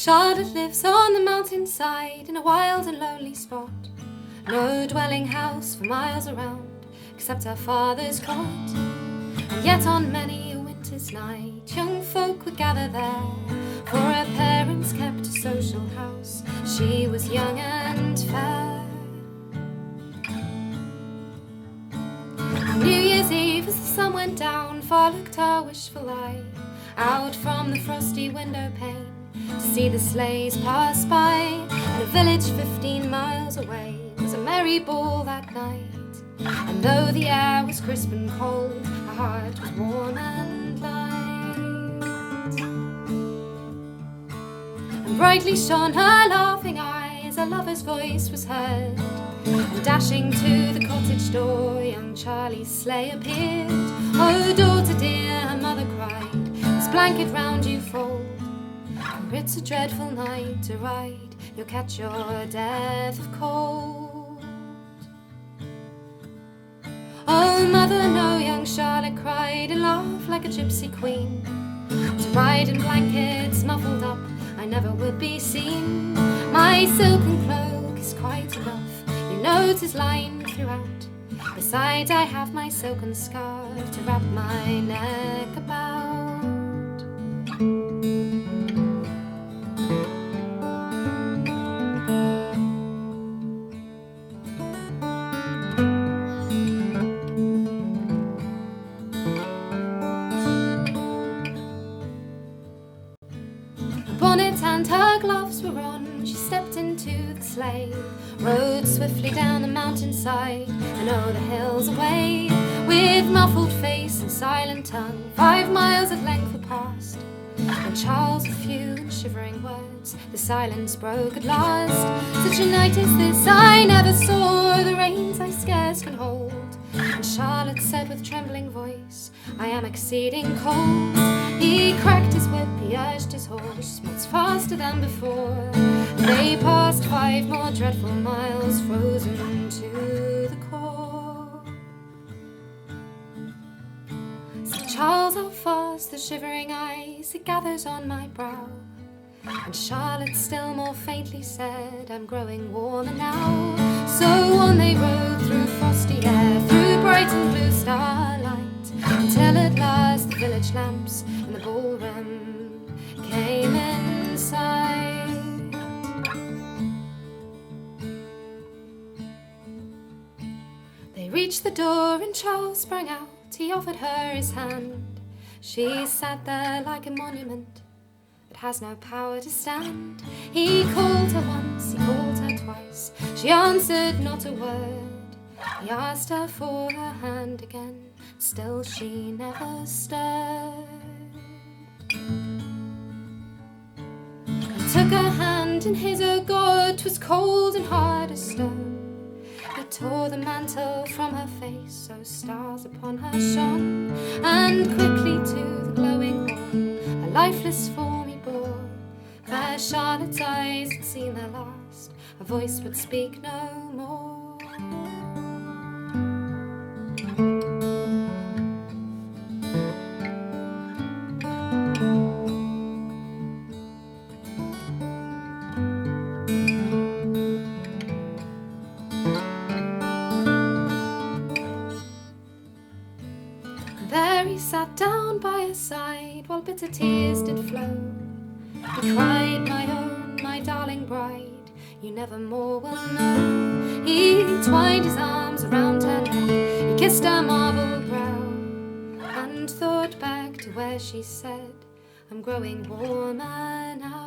Charlotte lives on the mountainside in a wild and lonely spot. No dwelling house for miles around except her father's cot. And yet on many a winter's night young folk would gather there, for her parents kept a social house. She was young and fair. New Year's Eve as the sun went down, far looked our wishful eye out from the frosty window pane to see the sleighs pass by. And a village 15 miles away was a merry ball that night. And though the air was crisp and cold, her heart was warm and light. And brightly shone her laughing eyes, her lover's voice was heard. And dashing to the cottage door, young Charlie's sleigh appeared. Oh, daughter dear, her mother cried, this blanket round you fold, for it's a dreadful night to ride, you'll catch your death of cold. Oh, mother, no, young Charlotte cried, and laughed like a gypsy queen. To ride in blankets muffled up, I never would be seen. My silken cloak is quite enough, you know 'tis lined throughout. Besides, I have my silken scarf to wrap my neck about. Her bonnet and her gloves were on, she stepped into the sleigh, rode swiftly down the mountainside and o'er the hills away. With muffled face and silent tongue, 5 miles at length were passed, and Charles, a few and shivering words, the silence broke at last. Such a night as this I never saw, the reins I scarce can hold. And Charlotte said with trembling voice, I am exceeding cold. He cracked his whip, he urged his horse much faster than before. They passed 5 more dreadful miles, frozen to the core. Said Charles, how fast the shivering ice it gathers on my brow. And Charlotte still more faintly said, I'm growing warmer now. So on they rode through frosty air, through bright and blue starlight, until at last the village lamps in the ballroom came in sight. They reached the door and Charles sprang out, he offered her his hand. She sat there like a monument that has no power to stand. He called her once, he called her twice, she answered not a word. He asked her for her hand again, still she never stirred. He took her hand in his, oh God, 'twas cold and hard as stone. He tore the mantle from her face, so stars upon her shone. And quickly to the glowing hall a lifeless form he bore. Fair Charlotte's eyes had seen their last, her voice would speak no more. There he sat down by her side while bitter tears did flow. He cried, my own, my darling bride, you never more will know. He twined his arms around her neck, he kissed her marble brow, and thought back to where she said, I'm growing warmer now.